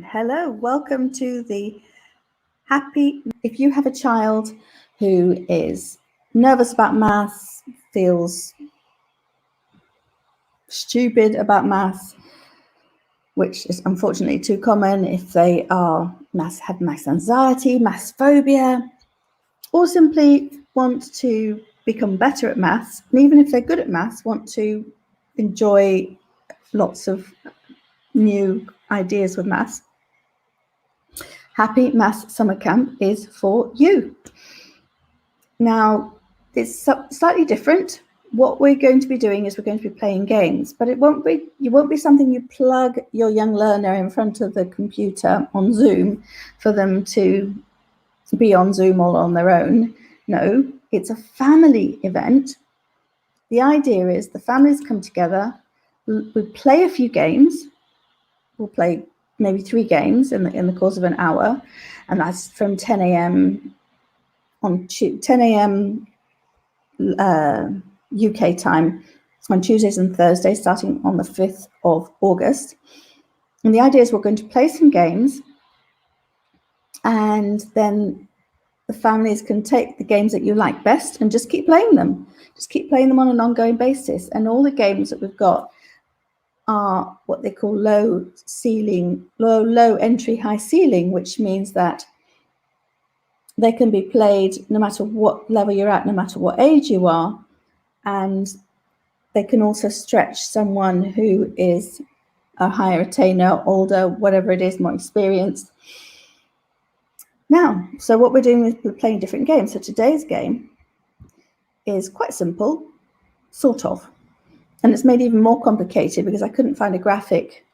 Hello, welcome to the Happy. If you have a child who is nervous about maths, feels stupid about maths, which is unfortunately too common if they have maths anxiety, maths phobia, or simply want to become better at maths, and even if they're good at maths, want to enjoy lots of new ideas with maths, Happy Maths Summer Camp is for you. Now, it's slightly different. What we're going to be doing is we're going to be playing games, but it won't be something you plug your young learner in front of the computer on Zoom for them to be on Zoom all on their own. No, it's a family event. The idea is the families come together, we play a few games. We'll play maybe 3 games in the course of an hour, and that's from 10 a.m. on 10 a.m. UK time on Tuesdays and Thursdays, starting on the 5th of August. And the idea is we're going to play some games, and then the families can take the games that you like best and just keep playing them. Just keep playing them on an ongoing basis. And all the games that we've got are what they call low entry, high ceiling, which means that they can be played no matter what level you're at, no matter what age you are, and they can also stretch someone who is a higher attainer, older, whatever it is, more experienced. Now, so what we're doing is we're playing different games. So today's game is quite simple, sort of. And it's made even more complicated because I couldn't find a graphic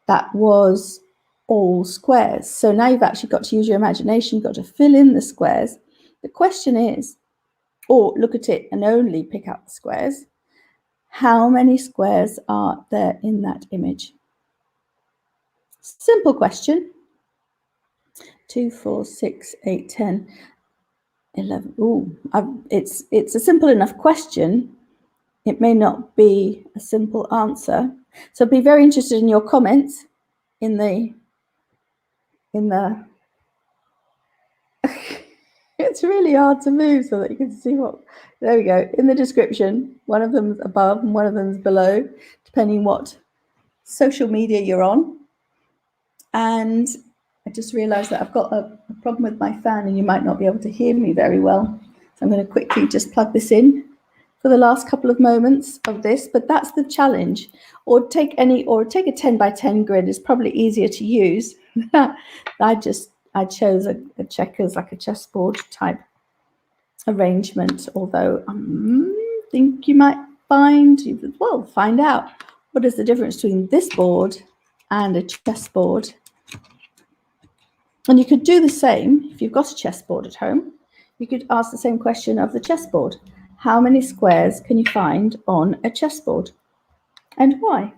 that was all squares. So now you've actually got to use your imagination, you've got to fill in the squares. The question is, or look at it and only pick out the squares, how many squares are there in that image? Simple question. 2, 4, 6, 8, 10, 11. Ooh, it's a simple enough question. It may not be a simple answer. So be very interested in your comments in the it's really hard to move so that you can see what, there we go, in the description. One of them's above and one of them's below, depending what social media you're on. And I just realized that I've got a problem with my fan and you might not be able to hear me very well. So I'm going to quickly just plug this in for the last couple of moments of this, but that's the challenge. Or take a 10 by 10 grid. Is probably easier to use. I chose a checkers, like a chessboard type arrangement, although I think you might find out what is the difference between this board and a chessboard. And you could do the same if you've got a chessboard at home. You could ask the same question of the chessboard. How many squares can you find on a chessboard? And why?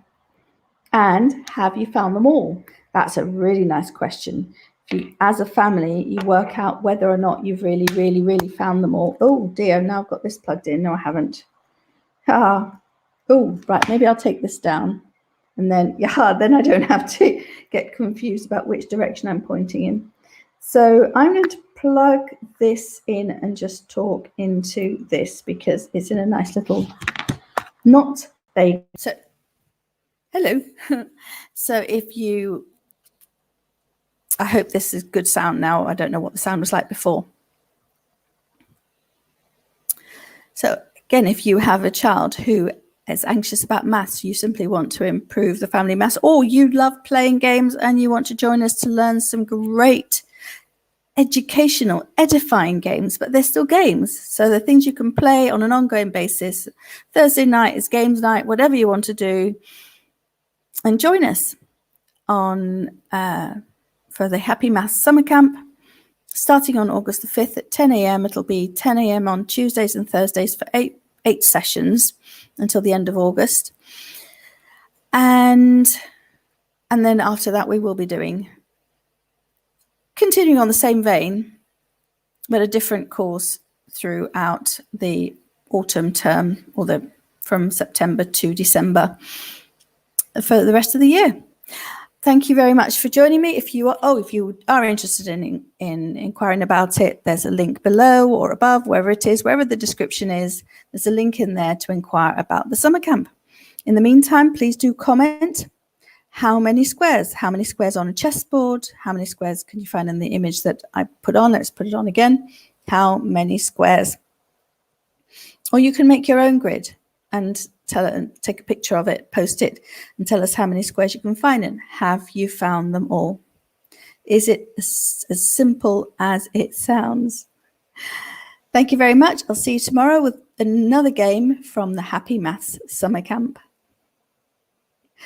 And have you found them all? That's a really nice question. If you, as a family, you work out whether or not you've really, really, really found them all. Oh dear, now I've got this plugged in. No, I haven't. Oh, right, maybe I'll take this down. And then, then I don't have to get confused about which direction I'm pointing in. So I'm going to plug this in and just talk into this because it's in a nice little knot. So, hello. So I hope this is good sound now. I don't know what the sound was like before. So again, if you have a child who is anxious about maths, you simply want to improve the family maths, or you love playing games and you want to join us to learn some great educational, edifying games, but they're still games. So the things you can play on an ongoing basis. Thursday night is games night, whatever you want to do. And join us on for the Happy Maths Summer Camp, starting on August the 5th at 10 a.m. It'll be 10 a.m. on Tuesdays and Thursdays for eight sessions until the end of August. And then after that, we will be continuing on the same vein, but a different course throughout the autumn term, or from September to December for the rest of the year. thank you very much for joining me. If you are interested in inquiring about it, there's a link below or above, wherever it is, wherever the description is, there's a link in there to inquire about the summer camp. In the meantime, please do comment. How many squares? How many squares on a chessboard? How many squares can you find in the image that I put on? Let's put it on again. How many squares? Or you can make your own grid and take a picture of it, post it, and tell us how many squares you can find, and have you found them all? Is it as simple as it sounds? Thank you very much. I'll see you tomorrow with another game from the Happy Maths Summer Camp.